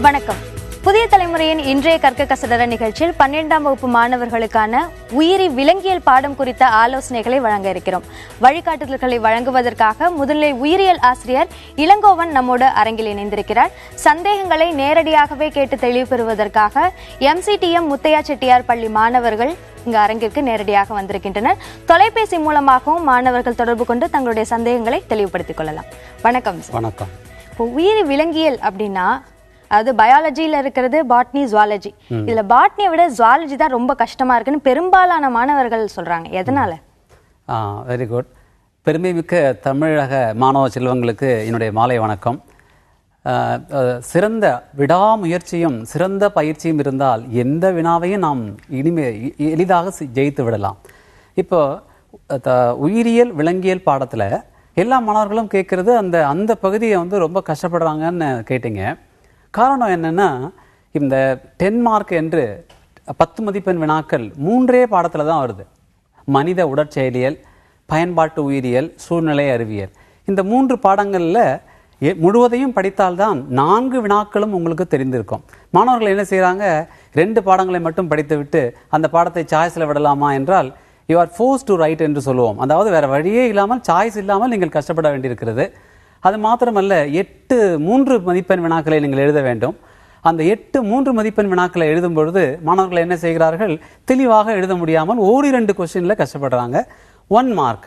வணக்கம். புதிய தலைமுறையின் இன்றைய கற்க கசடர நிகழ்ச்சியில் 12ஆம் வகுப்பு மாணவர்களுக்கான உயிரி விலங்கியல் பாடம் குறித்த ஆலோசனைகளை வழங்க இருக்கிறோம். வழிகாட்டுதல்களை வழங்குவதற்காக முதலில் உயிரியல் ஆசிரியர் இளங்கோவன் நம்மோடு அரங்கில் இணைந்திருக்கிறார். சந்தேகங்களை நேரடியாகவே கேட்டு தெளிவு பெறுவதற்காக MCTM முத்தையா செட்டியார் பள்ளி மாணவர்கள் இங்கு அரங்கிற்கு நேரடியாக வந்திருக்கின்றனர். தொலைபேசி மூலமாகவும் மாணவர்கள் தொடர்பு கொண்டு தங்களுடைய சந்தேகங்களை தெளிவுபடுத்திக் கொள்ளலாம். வணக்கம். வணக்கம். இப்போ உயிரி விலங்கியல் அப்படின்னா அது பயாலஜியில இருக்கிறது பாட்னி, ஜுவாலஜி. இதுல பாட்னியை விட ஜுவாலஜி தான் ரொம்ப கஷ்டமா இருக்குன்னு பெரும்பாலான மாணவர்கள் சொல்றாங்க. எதனால? Very good. பெருமைமிக்க தமிழக மாணவ செல்வங்களுக்கு என்னுடைய மாலை வணக்கம். சிறந்த விடாமுயற்சியும் சிறந்த பயிற்சியும் இருந்தால் எந்த வினாவையும் நாம் எளிதாக ஜெயித்து விடலாம். இப்போ உயிரியல் விலங்கியல் பாடத்தில் எல்லா மாணவர்களும் கேட்கறது அந்த பகுதியை ரொம்ப கஷ்டப்படுறாங்கன்னு கேட்டீங்க. காரணம் என்னன்னா, இந்த 10 மார்க் என்று 10 மதிப்பெண் வினாக்கள் 3 பாடத்தில் தான் வருது. மனித உடற்செயலியல், பயன்பாட்டு உயிரியல், சூழ்நிலை அறிவியல். இந்த 3 பாடங்களில் முழுவதையும் படித்தால்தான் 4 வினாக்களும் உங்களுக்கு தெரிந்திருக்கும். மாணவர்கள் என்ன செய்கிறாங்க, 2 பாடங்களை மட்டும் படித்துவிட்டு அந்த பாடத்தை சாய்ஸில் விடலாமா என்றால் you are force to right என்று சொல்லுவோம். அதாவது வேறு வழியே இல்லாமல், சாய்ஸ் இல்லாமல் நீங்கள் கஷ்டப்பட வேண்டியிருக்கிறது. அது மாத்திரமல்ல, 8 3 மதிப்பெண் வினாக்களை நீங்கள் எழுத வேண்டும். அந்த 8 3 மதிப்பெண் வினாக்களை எழுதும் பொழுது மாணவர்கள் என்ன செய்கிறார்கள், தெளிவாக எழுத முடியாமல் 1-2 கொஸ்டினில் கஷ்டப்படுறாங்க. 1 மார்க்.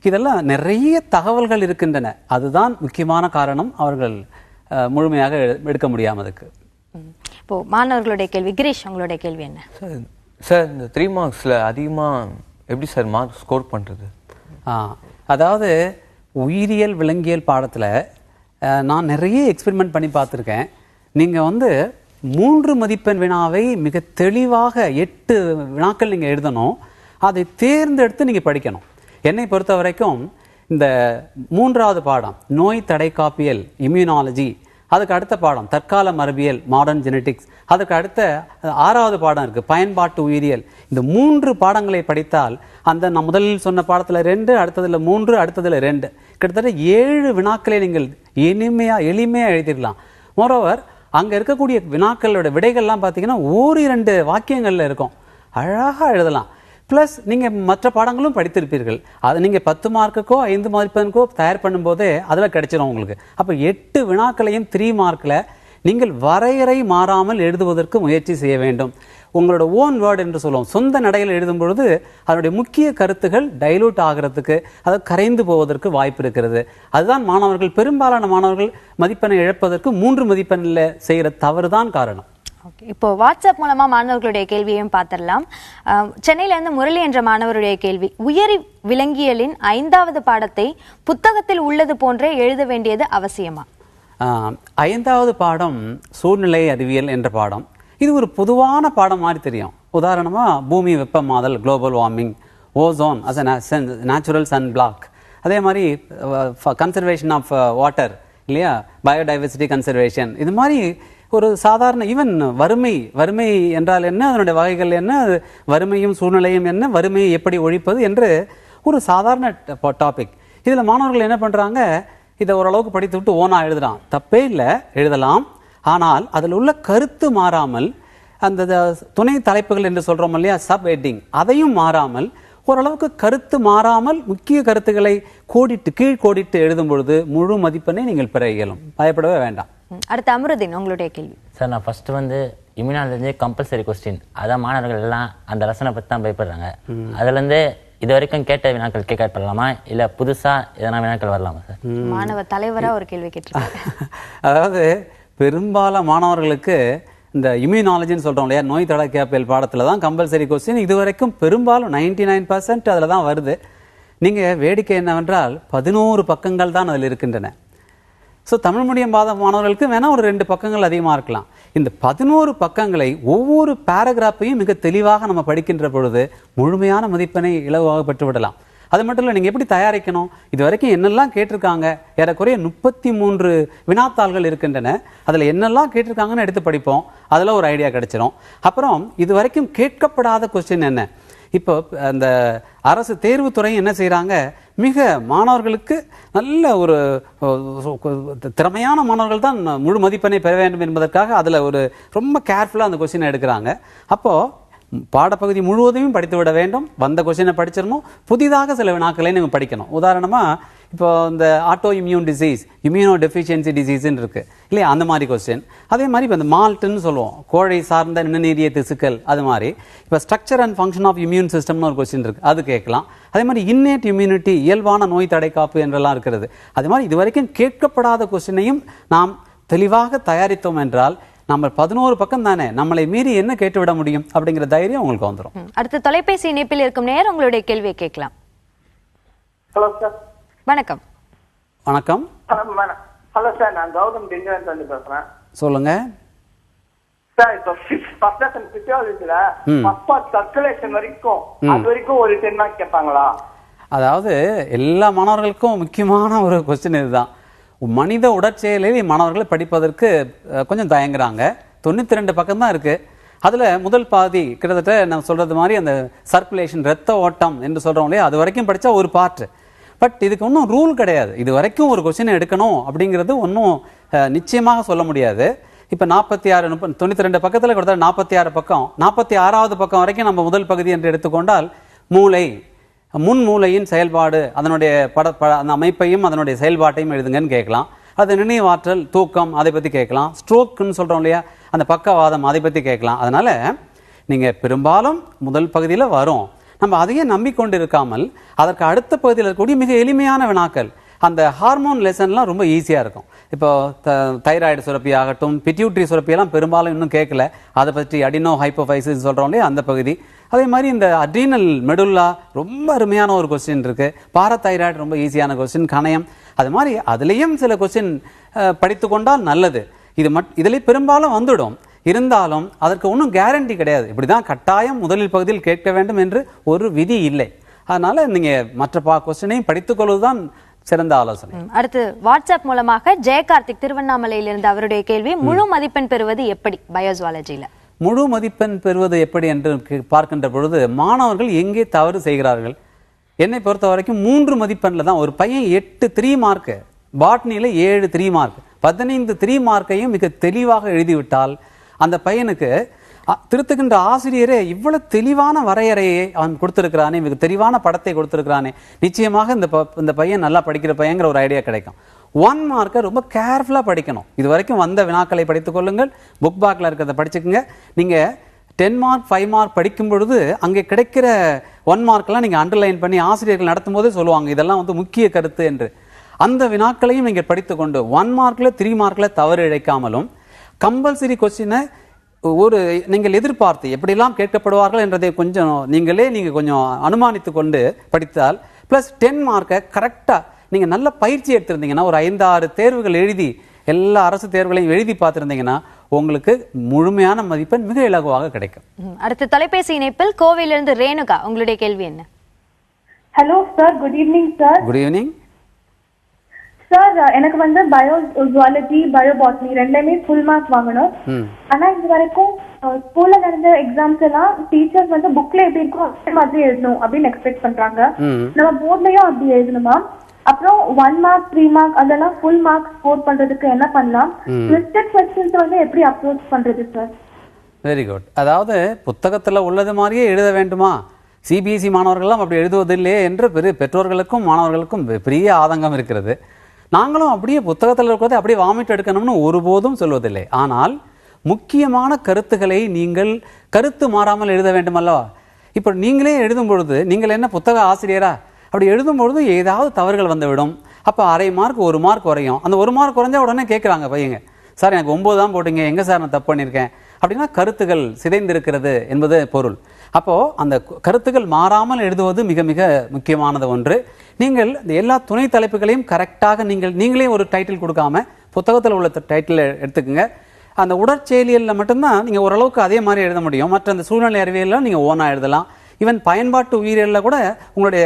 இதெல்லாம் நிறைய தகவல்கள் இருக்கின்றன. அதுதான் முக்கியமான காரணம் அவர்கள் முழுமையாக எடுக்க முடியாமதுக்கு. இப்போ மாணவர்களுடைய கேள்வி. கிரீஷ், உங்களுடைய கேள்வி என்ன? சார், இந்த 3 மார்க்ஸில் அதிகமாக எப்படி சார் மார்க் ஸ்கோர் பண்ணுறது? அதாவது உயிரியல் விலங்கியல் பாடத்தில் நான் நிறைய எக்ஸ்பெரிமெண்ட் பண்ணி பார்த்துருக்கேன். நீங்கள் 3 மதிப்பெண் வினாவை மிக தெளிவாக 8 வினாக்கள் நீங்கள் எழுதணும். அதை தேர்ந்தெடுத்து நீங்கள் படிக்கணும். என்னை பொறுத்த வரைக்கும் இந்த 3வது பாடம் நோய் தடைக்காப்பியல், இம்யூனாலஜி, அதுக்கு அடுத்த பாடம் தற்கால மரபியல், மாடர்ன் ஜெனட்டிக்ஸ், அதுக்கு அடுத்த 6வது பாடம் இருக்குது பயன்பாட்டு உயிரியல். இந்த 3 பாடங்களை படித்தால் நான் முதலில் சொன்ன பாடத்தில் 2, அடுத்ததில் 3, அடுத்ததில் 2, கிட்டத்தட்ட 7 வினாக்களை நீங்கள் எளிமையாக எழுதிடலாம். மோரோவர் அங்கே இருக்கக்கூடிய வினாக்களோட விடைகள்லாம் பார்த்தீங்கன்னா 1-2 வாக்கியங்களில் இருக்கும். அழகாக எழுதலாம். ப்ளஸ் நீங்கள் மற்ற பாடங்களும் படித்திருப்பீர்கள். அதை நீங்கள் 10 மார்க்குக்கோ 5 மதிப்பெண்ணுக்கோ தயார் பண்ணும்போதே அதில் கிடைச்சிடும் உங்களுக்கு. அப்போ 8 வினாக்களையும் 3 மார்க்கில் நீங்கள் வரையறை மாறாமல் எழுதுவதற்கு முயற்சி செய்ய வேண்டும். உங்களோட ஓன் வேர்டு என்று சொல்லுவோம். சொந்த நடையில் எழுதும் பொழுது அதனுடைய முக்கிய கருத்துகள் டைலூட் ஆகிறதுக்கு, அதை கரைந்து போவதற்கு வாய்ப்பு இருக்கிறது. அதுதான் பெரும்பாலான மாணவர்கள் மதிப்பெண்ணை இழப்பதற்கு 3 மதிப்பெண்ணில் செய்கிற தவறு தான் காரணம். இப்போ வாட்ஸ்அப் மூலமா மாணவர்களுடைய கேள்வியையும் பார்த்திடலாம். சென்னையிலிருந்து முரளி என்ற மாணவருடைய கேள்வி, உயிரி விலங்கியலின் 5வது பாடத்தை புத்தகத்தில் உள்ளது போன்றே எழுத வேண்டியது அவசியமா? 5வது பாடம் சூழ்நிலை அறிவியல் என்ற பாடம். இது ஒரு பொதுவான பாடம் மாதிரி தெரியும். உதாரணமாக பூமி வெப்பமாதல், global warming, ozone as a natural sun block, அதே மாதிரி கன்சர்வேஷன் ஆஃப் வாட்டர் இல்லையா, பயோடைவர்சிட்டி கன்சர்வேஷன், இது மாதிரி ஒரு சாதாரண ஈவன் வறுமை என்றால் என்ன, அதனுடைய வகைகள் என்ன, வறுமையும் சூழ்நிலையும் என்ன, வறுமையை எப்படி ஒழிப்பது என்று ஒரு சாதாரண டாபிக். இதில் மாணவர்கள் என்ன பண்ணுறாங்க, இதை ஓரளவுக்கு படித்து விட்டு ஓனா எழுதுறான். தப்பே இல்லை, எழுதலாம். ஆனால் அதில் உள்ள கருத்து மாறாமல், அந்த துணை தலைப்புகள் என்று சொல்கிறோம் இல்லையா, சப் ஹெட்டிங், அதையும் மாறாமல் ஓரளவுக்கு கருத்து மாறாமல் முக்கிய கருத்துக்களை கீழ்கோடிட்டு எழுதும் பொழுது முழு மதிப்பெண்ணை நீங்கள் பெற இயலும். பயப்படவே வேண்டாம். அடுத்த அமருதீன், உங்களுடைய கேள்வி. சார், நான் ஃபர்ஸ்ட் இம்யூனாலஜி கம்பல்சரி கொஸ்டின், அதான் மாணவர்கள் எல்லாம் அந்த லெசனை பற்றி தான் பயப்படுறாங்க. அதுலேருந்து இது வரைக்கும் கேட்ட வினாக்கள் கேட்கப்படலாமா, இல்லை புதுசாக எதனா வினாக்கள் வரலாமா சார்? மாணவ தலைவராக ஒரு கேள்வி கேட்டிருக்காங்க. அதாவது பெரும்பாலான மாணவர்களுக்கு இந்த இம்யூனாலஜின்னு சொல்கிறோம் இல்லையா, நோய் தடைக்காப்பியல் பாடத்தில் தான் கம்பல்சரி கொஸ்டின். இது வரைக்கும் பெரும்பாலும் 99% அதில் தான் வருது. நீங்கள் வேடிக்கை என்னவென்றால் 11 பக்கங்கள் தான் அதில் இருக்கின்றன. ஸோ தமிழ் மீடியம் மாணவர்களுக்கு வேணால் ஒரு 2 பக்கங்கள் அதிகமாக இருக்கலாம். இந்த 11 பக்கங்களை ஒவ்வொரு பேராகிராஃபையும் மிக தெளிவாக நம்ம படிக்கின்ற பொழுது முழுமையான மதிப்பெண்ணை இலவாக பெற்றுவிடலாம். அது மட்டும் இல்லை, நீங்கள் எப்படி தயாரிக்கணும், இது வரைக்கும் என்னெல்லாம் கேட்டிருக்காங்க, ஏறக்குறைய 33 வினாத்தாள்கள் இருக்கின்றன. அதில் என்னெல்லாம் கேட்டிருக்காங்கன்னு எடுத்து படிப்போம். அதில் ஒரு ஐடியா கிடைச்சிடும். அப்புறம் இது வரைக்கும் கேட்கப்படாத கொஸ்டின் என்ன, இப்போ அந்த அரசு தேர்வுத்துறை என்ன செய்கிறாங்க, மிக மாணவர்களுக்கு நல்ல ஒரு திறமையான மாணவர்கள் தான் முழு மதிப்பெண்ணை பெற வேண்டும் என்பதற்காக அதில் ஒரு ரொம்ப கேர்ஃபுல்லாக அந்த கொஸ்டினை எடுக்கிறாங்க. அப்போது பாடப்பகுதி முழுவதையும் படித்து விட வேண்டும். வந்த கொஸ்டினை படிச்சிடணும். புதிதாக சில வினாக்களை நீங்கள் படிக்கணும். உதாரணமாக இப்போ இந்த autoimmune disease, immunodeficiency டிசீஸ்ன்னு இருக்குது இல்லையா, அந்த மாதிரி கொஸ்டின். அதே மாதிரி இப்போ இந்த மால்ட்டுன்னு சொல்லுவோம், கோழை சார்ந்த நிணநீரிய திசுக்கள். அது மாதிரி இப்போ structure and function of immune சிஸ்டம்னு ஒரு கொஸ்டின் இருக்குது, அது கேட்கலாம். அதே மாதிரி இன்னேட் இம்யூனிட்டி, இயல்பான நோய் தடைக்காப்பு என்றெல்லாம் இருக்கிறது. அதே மாதிரி இதுவரைக்கும் கேட்கப்படாத கொஸ்டினையும் நாம் தெளிவாக தயாரித்தோம் என்றால் நம்ம 11 பக்கம் தானே, நம்மளை மீறி என்ன கேட்டுவிட முடியும் அப்படிங்கிற தைரியம் உங்களுக்கு வந்துடும். அடுத்த தொலைபேசி இணைப்பில் இருக்கும் நேரம் உங்களுடைய கேள்வியை கேட்கலாம். Hello sir. வணக்கம். வணக்கம். ஹலோ சார், நான் கௌதம் டிங்கரன் சொல்லி பேசுறேன். சொல்லுங்க சார். இப்போ ஃபர்ஸ்ட் லெசன் பிசியாலஜில ஃபர்ஸ்ட் பார்ட் சர்க்குலேஷன் வரைக்கும் அது வரைக்கும் ஒரு 10 மார்க் கேட்பாங்களா? அதாவது எல்லா மாணவர்களுக்கும் முக்கியமான ஒரு கொஸ்டின் இதுதான். மனித உடற்செயலில் மாணவர்கள் படிப்பதற்கு கொஞ்சம் தயங்குறாங்க. 92 பக்கம் தான் இருக்கு. அதில் முதல் பாதி கிட்டத்தட்ட நான் சொல்றது மாதிரி அந்த சர்க்குலேஷன், ரத்த ஓட்டம் என்று சொல்றோம் இல்லையா, அது வரைக்கும் படித்தா ஒரு பார்ட். பட் இதுக்கு ஒன்றும் ரூல் கிடையாது. இது வரைக்கும் ஒரு கொஸ்டினை எடுக்கணும் அப்படிங்கிறது ஒன்றும் நிச்சயமாக சொல்ல முடியாது. இப்போ 92 பக்கத்தில் கொடுத்தா 46 பக்கம், 46வது பக்கம் வரைக்கும் நம்ம முதல் பகுதி என்று எடுத்துக்கொண்டால் மூளை, முன் மூளையின் செயல்பாடு, அதனுடைய அந்த அமைப்பையும் அதனுடைய செயல்பாட்டையும் எழுதுங்கன்னு கேட்கலாம். அது நினைவாற்றல், தூக்கம், அதை பற்றி கேட்கலாம். ஸ்ட்ரோக்குன்னு சொல்கிறோம் இல்லையா, அந்த பக்கவாதம், அதை பற்றி கேட்கலாம். அதனால் நீங்கள் பெரும்பாலும் முதல் பகுதியில் வரும். நம்ம அதையே நம்பிக்கொண்டு இருக்காமல் அதற்கு அடுத்த பகுதியில் இருக்கக்கூடிய மிக எளிமையான வினாக்கள், அந்த ஹார்மோன் லெசன்லாம் ரொம்ப ஈஸியாக இருக்கும். இப்போ தைராய்டு சுரப்பி ஆகட்டும், பிட்யூட்ரி சுரப்பியெல்லாம் பெரும்பாலும் இன்னும் கேட்கல. அதை பற்றி அடினோ ஹைப்போஃபைசிஸ் சொல்கிறோம் இல்லையா, அந்த பகுதி. அதே மாதிரி இந்த அட்ரீனல் மெடுல்லா ரொம்ப அருமையான ஒரு கொஸ்டின் இருக்கு. பாராதைராய்டு ரொம்ப ஈஸியான கொஸ்டின். கணையம், அது மாதிரி அதுலேயும் சில கொஸ்டின் படித்து கொண்டால் நல்லது. இதிலே பெரும்பாலும் வந்துடும். இருந்தாலும் அதற்கு ஒன்றும் கேரண்டி கிடையாது. இப்படி தான் கட்டாயம் முதலில் பகுதியில் கேட்க வேண்டும் என்று ஒரு விதி இல்லை. அதனால நீங்கள் மற்ற கொஸ்டினையும் படித்துக்கொள்வதுதான் சிறந்த ஆலோசனை. அடுத்து வாட்ஸ்அப் மூலமாக ஜெயகார்த்திக் திருவண்ணாமலையிலிருந்து அவருடைய கேள்வி, முழு மதிப்பெண் பெறுவது எப்படி பயோசுவாலஜியில்? முழு மதிப்பெண் பெறுவது எப்படி என்று பார்க்கின்ற பொழுது மாணவர்கள் எங்கே தவறு செய்கிறார்கள்? என்னை பொறுத்த வரைக்கும் 3 மதிப்பெண்ணில் தான். ஒரு பையன் 8 3 மார்க்கு, பாட்னியில் 7 3 மார்க், 15 3 மார்க்கையும் மிக தெளிவாக எழுதிவிட்டால் அந்த பையனுக்கு திருத்துகின்ற ஆசிரியரே இவ்வளவு தெளிவான வரையறையை அவன் கொடுத்திருக்கிறானே, மிக தெளிவான படத்தை கொடுத்திருக்கிறானே, நிச்சயமாக இந்த பையன் நல்லா படிக்கிற பையங்கிற ஒரு ஐடியா கிடைக்கும். 1 மார்க்கை ரொம்ப கேர்ஃபுல்லாக படிக்கணும். இது வரைக்கும் வந்த வினாக்களை படித்துக் கொள்ளுங்கள், புக் பேக்கில் இருக்கிறத படிச்சுக்குங்க. நீங்கள் 10 மார்க் 5 மார்க் படிக்கும் பொழுது அங்கே கிடைக்கிற 1 மார்க்கெல்லாம் நீங்கள் அண்டர்லைன் பண்ணி ஆசிரியர்கள் நடத்தும் போதே சொல்லுவாங்க, இதெல்லாம் முக்கிய கருத்து என்று. அந்த வினாக்களையும் நீங்கள் படித்துக்கொண்டு 1 மார்க்கில் 3 மார்க்கில் தவறு இழைக்காமலும், கம்பல்சரி கொஸ்டினை நீங்கள் எதிர்பார்த்து எப்படிலாம் கேட்கப்படுவார்கள் என்றதை நீங்கள் கொஞ்சம் அனுமானித்து கொண்டு படித்தால், ப்ளஸ் 10 மார்க்கை கரெக்டாக நீங்கள் நல்ல பயிற்சி எடுத்திருந்தீங்கன்னா, ஒரு 5-6 தேர்வுகள் எழுதி எல்லா அரசு தேர்வுகளையும் எழுதி பார்த்துருந்தீங்கன்னா உங்களுக்கு முழுமையான மதிப்பெண் மிக இலகுவாக கிடைக்கும். அடுத்த தொலைபேசி இணைப்பில் கோவையிலிருந்து ரேணுகா, உங்களுடைய கேள்வி என்ன? Hello sir, good evening sir. Good evening sir. எனக்கு பயோஜுவாலஜி, பயோபாட்னி ரெண்டுமே ஃபுல் மார்க் வாங்கணும். ஆனா இது வரைக்கும் ஸ்கூல்ல நடந்த எக்ஸாம்ஸ் எல்லாம் டீச்சர்ஸ் புக்ல எப்படி இருக்கும் அதே மாதிரி எழுதணும் அப்படின்னு எக்ஸ்பெக்ட் பண்றாங்க. நம்ம போர்ட்லயும் அப்படி எழுதணுமா? அப்புறம் 1 மார்க் 3 மார்க் அதெல்லாம் ஃபுல் மார்க் ஸ்கோர் பண்றதுக்கு என்ன பண்ணலாம்? ட்விஸ்டட் क्वेश्चंस எப்படி அப்ரோச் பண்றது சார்? Very good. அதாவது புத்தகத்துல உள்ளது மாதிரியே எழுத வேண்டுமா? சிபிஎஸ்இ மாணவர்கள்லாம் அப்படி எழுதுவதில்லையே என்று பெற்றோர்களுக்கும் மாணவர்களுக்கும் பெரிய ஆதங்கம் இருக்கிறது. நாங்களும் அப்படியே புத்தகத்தில் இருக்கிறதை அப்படியே வாமிட்டு எடுக்கணும்னு ஒருபோதும் சொல்வதில்லை. ஆனால் முக்கியமான கருத்துக்களை நீங்கள் கருத்து மாறாமல் எழுத வேண்டும் அல்லவா? இப்போ நீங்களே எழுதும் பொழுது நீங்கள் என்ன புத்தக ஆசிரியரா? அப்படி எழுதும் பொழுது ஏதாவது தவறுகள் வந்துவிடும். அப்போ 1/2 மார்க் 1 மார்க் குறையும். அந்த 1 மார்க் குறைஞ்சா உடனே கேட்குறாங்க பையங்க, சார் எனக்கு 9 தான் போட்டீங்க, எங்கே சார் நான் தப்பு பண்ணியிருக்கேன் அப்படின்னா கருத்துக்கள் சிதைந்திருக்கிறது என்பது பொருள். அப்போது அந்த கருத்துக்கள் மாறாமல் எழுதுவது மிக மிக முக்கியமானது ஒன்று. நீங்கள் இந்த எல்லா துணை தலைப்புகளையும் கரெக்டாக நீங்களே ஒரு டைட்டில் கொடுக்காம புத்தகத்தில் உள்ள டைட்டில் எடுத்துக்கோங்க. அந்த உடற்செயலியலில் மட்டும்தான் நீங்கள் ஓரளவுக்கு அதே மாதிரி எழுத முடியும். மற்ற அந்த சூழ்நிலை அறிவியலில் நீங்கள் ஓனாக எழுதலாம். ஈவன் பயன்பாட்டு உயிரியலில் கூட உங்களுடைய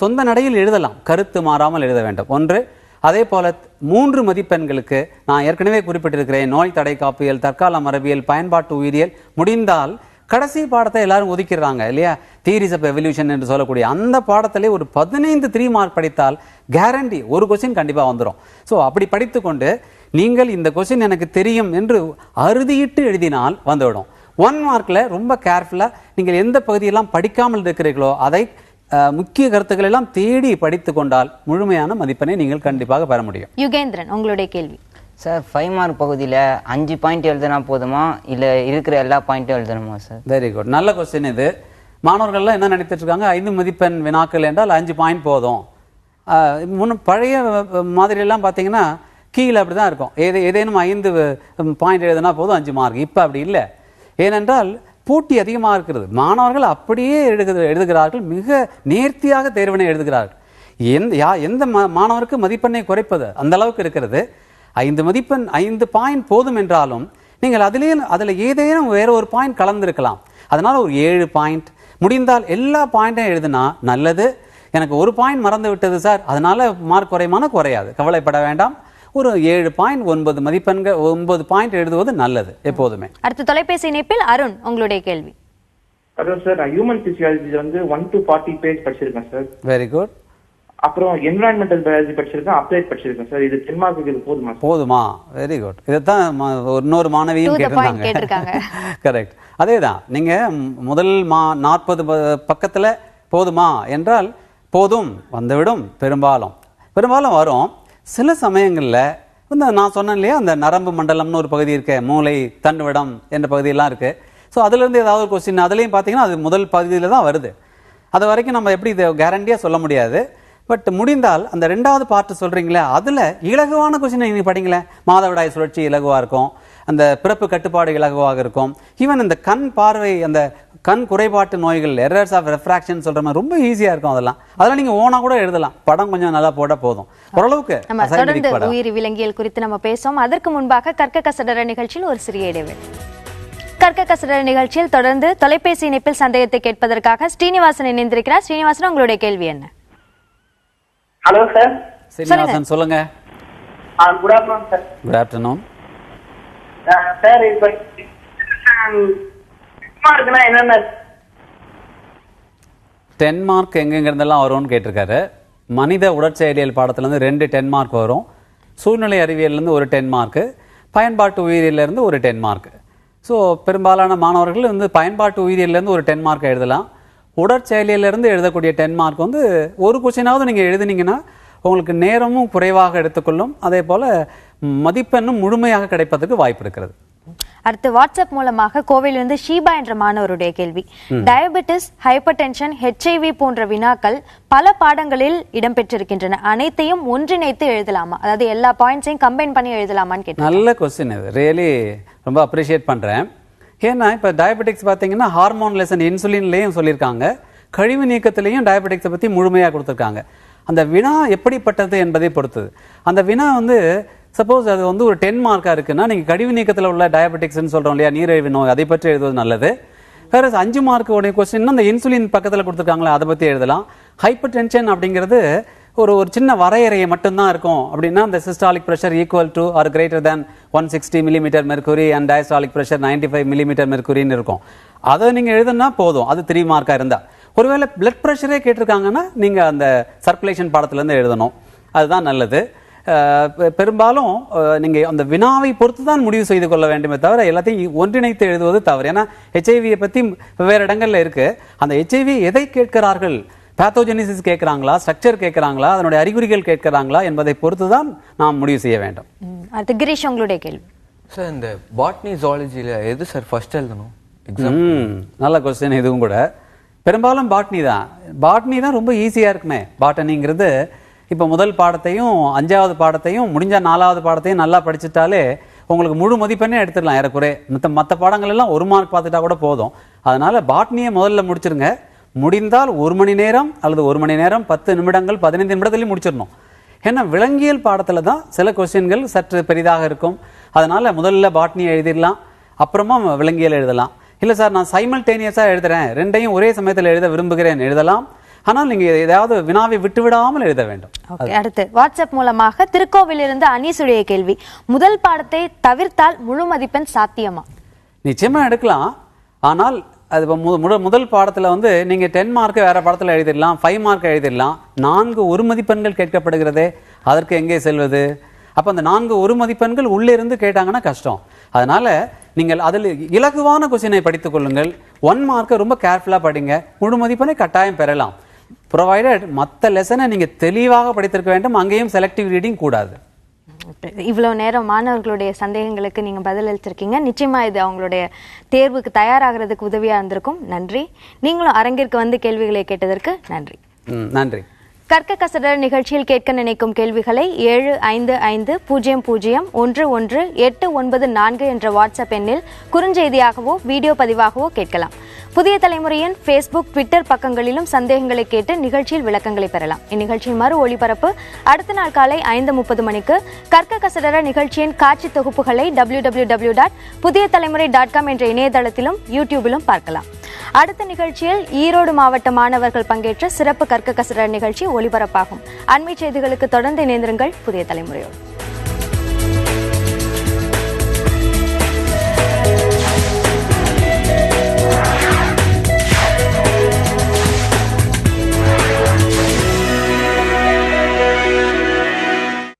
சொந்த நடையில் எழுதலாம். கருத்து மாறாமல் எழுத வேண்டும் ஒன்று. அதே போல 3 மதிப்பெண்களுக்கு நான் ஏற்கனவே குறிப்பிட்டிருக்கிறேன், நோய் தடை காப்பியல், தற்கால மரபியல், பயன்பாட்டு உயிரியல், முடிந்தால் கடைசி பாடத்தை எல்லாரும் ஒதுக்கிடுறாங்க இல்லையா, தியரிஸ் ஆஃப் எவல்யூஷன் என்று சொல்லக்கூடிய அந்த பாடத்திலே ஒரு 15 3 மார்க் படித்தால் கேரண்டி ஒரு கொஸ்டின் கண்டிப்பாக வந்துடும். ஸோ அப்படி படித்து கொண்டு நீங்கள் இந்த கொஸ்டின் எனக்கு தெரியும் என்று அறுதியிட்டு எழுதினால் வந்துவிடும். 1 மார்க்கில் ரொம்ப கேர்ஃபுல்லாக நீங்கள் எந்த பகுதியெல்லாம் படிக்காமல் இருக்கிறீர்களோ அதை முக்கிய கருத்துக்கள் எல்லாம் தேடி படித்து கொண்டால் முழுமையான மதிப்பெண்ணை நீங்கள் கண்டிப்பாக பெற முடியும். யுகேந்திரன், உங்களுடைய கேள்வி. சார் 5 மார்க் பகுதியில் 5 பாயிண்ட் எழுதுனா போதுமா இல்லை இருக்கிற எல்லா பாயிண்ட்டும் எழுதணுமா சார்? வெரி குட், நல்ல கொஸ்டின் இது. மாணவர்கள்லாம் என்ன நினைத்துட்டு இருக்காங்க, 5 மதிப்பெண் வினாக்கள் என்றால் 5 பாயிண்ட் போதும். பழைய மாதிரியெல்லாம் பார்த்தீங்கன்னா கீழே அப்படி தான் இருக்கும், ஏதேனும் 5 பாயிண்ட் எழுதுனா போதும் 5 மார்க். இப்போ அப்படி இல்லை. ஏனென்றால் போட்டி அதிகமாக இருக்கிறது. மாணவர்கள் அப்படியே எழுதுகிறார்கள், மிக நேர்த்தியாக தேர்வினை எழுதுகிறார்கள். எந்த மாணவருக்கு மதிப்பெண்ணை குறைப்பது அந்த அளவுக்கு இருக்கிறது. 5 மதிப்பெண் 5 பாயிண்ட் போதும் என்றாலும் நீங்கள் அதில் ஏதேனும் வேற ஒரு பாயிண்ட் கலந்துருக்கலாம். அதனால ஒரு 7 பாயிண்ட், முடிந்தால் எல்லா பாயிண்ட்டையும் எழுதுனா நல்லது. எனக்கு ஒரு பாயிண்ட் மறந்து விட்டது சார், அதனால மார்க் குறையாது, கவலைப்பட வேண்டாம். ஒரு 7 பாயிண்ட் 9 மதிப்பெண்கள் 9 பாயிண்ட் எழுதுவது நல்லது எப்போதுமே. அடுத்த தொலைபேசி இணைப்பில் அருண், உங்களுடைய கேள்வி. அதான் சார், நான் ஹியூமன் பிசியாலஜி வந்து 1 to 40 பேஜ் படிச்சிருக்கேன் சார். Very good. அப்புறம் என்விரான்மெண்டல் பயாலஜி படிச்சிருக்கேன், அப்ளைட் படிச்சிருக்கேன் சார். இது 10 மார்க்குக்கு போதுமா? போதுமா? Very good. இதைத்தான் இன்னொரு மாணவியும் கேட்டிருக்காங்க. கரெக்ட், அதே தான். நீங்க முதல் 40 பக்கத்துல போதுமா என்றால் போதும், வந்துவிடும். பெரும்பாலும் வரும். சில சமயங்களில் நான் சொன்னேன் இல்லையா, அந்த நரம்பு மண்டலம்னு ஒரு பகுதி இருக்கு, மூளை தண்டுவிடம் என்ற பகுதியெல்லாம் இருக்கு. ஸோ அதுலேருந்து ஏதாவது ஒரு கொஸ்டின் அதுலேயும் பார்த்தீங்கன்னா அது முதல் பகுதியில் தான் வருது. அது வரைக்கும் நம்ம எப்படி இதை கேரண்டியாக சொல்ல முடியாது. பட் முடிந்தால் அந்த 2வது பார்ட் சொல்றீங்களே, அதில் இலகுவான கொஸ்டின் நீங்கள் படிங்களேன். மாதவிடாய் சுழற்சி இலகுவாக இருக்கும், அந்த பிறப்பு கட்டுப்பாடு இலகுவாக இருக்கும். ஈவன் இந்த கண் பார்வை, அந்த கண் குறைபாட்டு நோய்கள், எரர்ஸ் ஆஃப் ரெஃப்ராக்ஷன் சொல்ற மாதிரி ரொம்ப ஈஸியா இருக்கும். அதெல்லாம் நீங்க ஓனா கூட எழுதலாம். படம் கொஞ்சம் நல்லா போட போதும். ஓரளவுக்கு நம்ம தொடர்ந்து உயிரி விலங்கியல் குறித்து நம்ம பேசுவோம். அதற்கு முன்பாக கற்க கசடர நிகழ்ச்சியில் ஒரு சிறிய இடைவேளை. கற்க கசடர நிகழ்ச்சியில் தொடர்ந்து தொலைபேசி இணைப்பில் சந்தேகத்தை கேட்பதற்காக ஸ்ரீனிவாசன் இணைந்திருக்கிறார். ஸ்ரீனிவாசன், உங்களுடைய கேள்வி என்ன? Hello sir. ஸ்ரீனிவாசன் சொல்லுங்க. Good afternoon sir. Good afternoon sir. இப்போ மார்க்னா என்னென்ன 10 மார்க் எங்கெங்கிருந்தெல்லாம் வரும்னு கேட்டிருக்காரு. மனித உடற்செயலியல் பாடத்துலேருந்து 2 10 மார்க் வரும். சூழ்நிலை அறிவியல்லேருந்து ஒரு 10 மார்க்கு, பயன்பாட்டு உயிரியல்லேருந்து ஒரு 10 மார்க். ஸோ பெரும்பாலான மாணவர்கள் பயன்பாட்டு உயிரியல்லேருந்து ஒரு 10 மார்க் எழுதலாம். உடற்செயலியிலிருந்து எழுதக்கூடிய 10 மார்க் ஒரு கொஸ்டினாவது நீங்கள் எழுதுனீங்கன்னா உங்களுக்கு நேரமும் குறைவாக எடுத்துக்கொள்ளும். அதே போல மதிப்பெண்ணும் முழுமையாக கிடைப்பதற்கு வாய்ப்பு இருக்கிறது. அடுத்து வாட்ஸ்அப் மூலமாக கோவையிலிருந்து ஷீபா என்ற மாணவருடைய கேள்வி. டயபெட்டிஸ், ஹைப்பர் டென்ஷன், HIV போன்ற வினாக்கள் பல பாடங்களில் இடம்பெற்றிருக்கின்றன. அனைத்தையும் ஒன்றிணைத்து எழுதலாமா? அதாவது எல்லா பாயிண்ட்ஸையும் கம்பைன் பண்ணி எழுதலாமான்னு கேட்டேன். நல்ல கொஸ்டின் இது, ரியலி ரொம்ப அப்ரிஷியேட் பண்றேன். ஏன்னா இப்போ டயபெட்டிக்ஸ் பார்த்தீங்கன்னா ஹார்மோன் லெசன் இன்சுலின்லேயும் சொல்லியிருக்காங்க, கழிவு நீக்கத்திலையும் டயபெட்டிக்ஸை பற்றி முழுமையாக கொடுத்துருக்காங்க. அந்த வினா எப்படிப்பட்டது என்பதை பொறுத்தது. அந்த வினா சப்போஸ் அது ஒரு 10 மார்க்காக இருக்குன்னா நீங்கள் கழிவு நீக்கத்தில் உள்ள டயபெட்டிக்ஸ்ன்னு சொல்கிறோம் இல்லையா, நீரிழிவு நோய், அதை பற்றி எழுதுவது நல்லது. வேறு 5 மார்க்கு உடைய கொஸ்டின் அந்த இன்சுலின் பக்கத்தில் கொடுத்துருக்காங்களா, அதை பற்றி எழுதலாம். ஹைப்பர் டென்ஷன் அப்படிங்கிறது ஒரு சின்ன வரையறையை மட்டும்தான் இருக்கும். அப்படின்னா அந்த systolic pressure equal to or greater than 160 millimetre mercury and diastolic pressure 95 millimetre மெர்க்குரின்னு இருக்கும். அதை நீங்கள் எழுதுனா போதும், அது 3 மார்க்காக இருந்தால். ஒருவேளை பிளட் ப்ரெஷரே கேட்டிருக்காங்கன்னா நீங்கள் அந்த சர்க்குலேஷன் பாடத்துலேருந்து எழுதணும், அதுதான் நல்லது. பெரும்பாலும் நீங்கள் அந்த வினாவை பொறுத்து தான் முடிவு செய்து கொள்ள வேண்டுமே தவிர எல்லாத்தையும் ஒன்றிணைத்து எழுதுவது தவறு. ஏன்னா ஹெச்ஐவியை பற்றி வெவ்வேறு இடங்கள்ல இருக்கு. அந்த ஹெச்ஐவி எதை கேட்கிறார்கள், பேத்தோஜெனிசிஸ் கேட்கிறாங்களா, ஸ்ட்ரக்சர் கேட்கிறாங்களா, அதனுடைய அறிகுறிகள் கேட்கிறாங்களா என்பதை பொறுத்து தான் நாம் முடிவு செய்ய வேண்டும். அடுத்து கிரீஷ், உங்களுடைய கேள்வி. சார், இந்த பாட்னி ஜுவாலஜியில் எது சார் ஃபர்ஸ்ட் எழுதணும்? நல்ல கொஸ்டின். இதுவும் கூட பெரும்பாலும் பாட்னி தான் ரொம்ப ஈஸியாக இருக்குமே. பாட்டனிங்கிறது இப்போ முதல் பாடத்தையும் 5வது பாடத்தையும் முடிஞ்ச 4வது பாடத்தையும் நல்லா படிச்சுட்டாலே உங்களுக்கு முழு மதிப்பெண்ணே எடுத்துடலாம் ஏறக்குறை. மற்ற பாடங்கள் எல்லாம் 1 மார்க் பார்த்துட்டா கூட போதும். அதனால பாட்னியை முதல்ல முடிச்சிருங்க. முடிந்தால் 1 மணி நேரம் அல்லது 1 மணி நேரம் 10 நிமிடங்கள் 15 நிமிடத்துலையும் முடிச்சிடணும். ஏன்னா விலங்கியல் பாடத்தில் தான் சில கொஸ்டின்கள் சற்று பெரிதாக இருக்கும். அதனால முதல்ல பாட்னியை எழுதிடலாம், அப்புறமா விலங்கியல் எழுதலாம். இல்லை சார் நான் சைமல்டேனியஸாக எழுதுறேன், 2யும் ஒரே சமயத்தில் எழுத விரும்புகிறேன், எழுதலாம். ஆனால் நீங்க ஏதாவது வினாவை விட்டு விடாமல் எழுத வேண்டும். அடுத்து வாட்ஸ்அப் மூலமாக திருக்கோவிலிருந்து அனீசுடைய கேள்வி. முதல் பாடத்தை தவிர்த்தால் முழு மதிப்பெண் சாத்தியமா? நிச்சயமா எடுக்கலாம். ஆனால் அது இப்போ முதல் பாடத்தில் வந்து நீங்கள் 10 மார்க்கு வேறு பாடத்தில் எழுதிடலாம், 5 மார்க் எழுதிடலாம். 4 1 மதிப்பெண்கள் கேட்கப்படுகிறதே, அதற்கு எங்கே செல்வது? அப்போ அந்த 4 1 மதிப்பெண்கள் உள்ளே இருந்து கேட்டாங்கன்னா கஷ்டம். அதனால் நீங்கள் அதில் இலகுவான கொஸ்டினை படித்துக் கொள்ளுங்கள். 1 மார்க்கை ரொம்ப கேர்ஃபுல்லாக படிங்க, முழு மதிப்பெண்ணை கட்டாயம் பெறலாம். ப்ரொவைடட் மற்ற லெசனை நீங்கள் தெளிவாக படித்திருக்க வேண்டும். அங்கேயும் செலக்டிவ் ரீடிங் கூடாது. இவ்வளவு நேரம் மாணவர்களுடைய சந்தேகங்களுக்கு நீங்க பதில் அளிச்சிருக்கீங்க. நிச்சயமா இது அவங்களுடைய தேர்வுக்கு தயாராகிறதுக்கு உதவியா இருந்திருக்கும். நன்றி. நீங்களும் அரங்கிற்கு வந்து கேள்விகளை கேட்டதற்கு நன்றி. நன்றி. கற்க கசடர நிகழ்ச்சியில் கேட்க நினைக்கும் கேள்விகளை 7550011894 என்ற வாட்ஸ்அப் எண்ணில் குறுஞ்செய்தியாகவோ வீடியோ பதிவாகவோ கேட்கலாம். புதிய தலைமுறையின் ஃபேஸ்புக், ட்விட்டர் பக்கங்களிலும் சந்தேகங்களை கேட்டு நிகழ்ச்சியில் விளக்கங்களை பெறலாம். இந்நிகழ்ச்சியின் மறு ஒளிபரப்பு அடுத்த நாள் காலை 5:30 மணிக்கு. கற்க கசடர நிகழ்ச்சியின் காட்சி தொகுப்புகளை www.pudiyatalamurai.com என்ற இணையதளத்திலும் யூடியூபிலும் பார்க்கலாம். அடுத்த நிகழ்ச்சியில் ஈரோடு மாவட்ட மாணவர்கள் பங்கேற்ற சிறப்பு கற்க கசடர நிகழ்ச்சி ஒளிபரப்பாகும். அண்மை செய்திகளுக்கு தொடர்ந்து இணைந்திருங்கள் புதிய தலைமுறையோடு.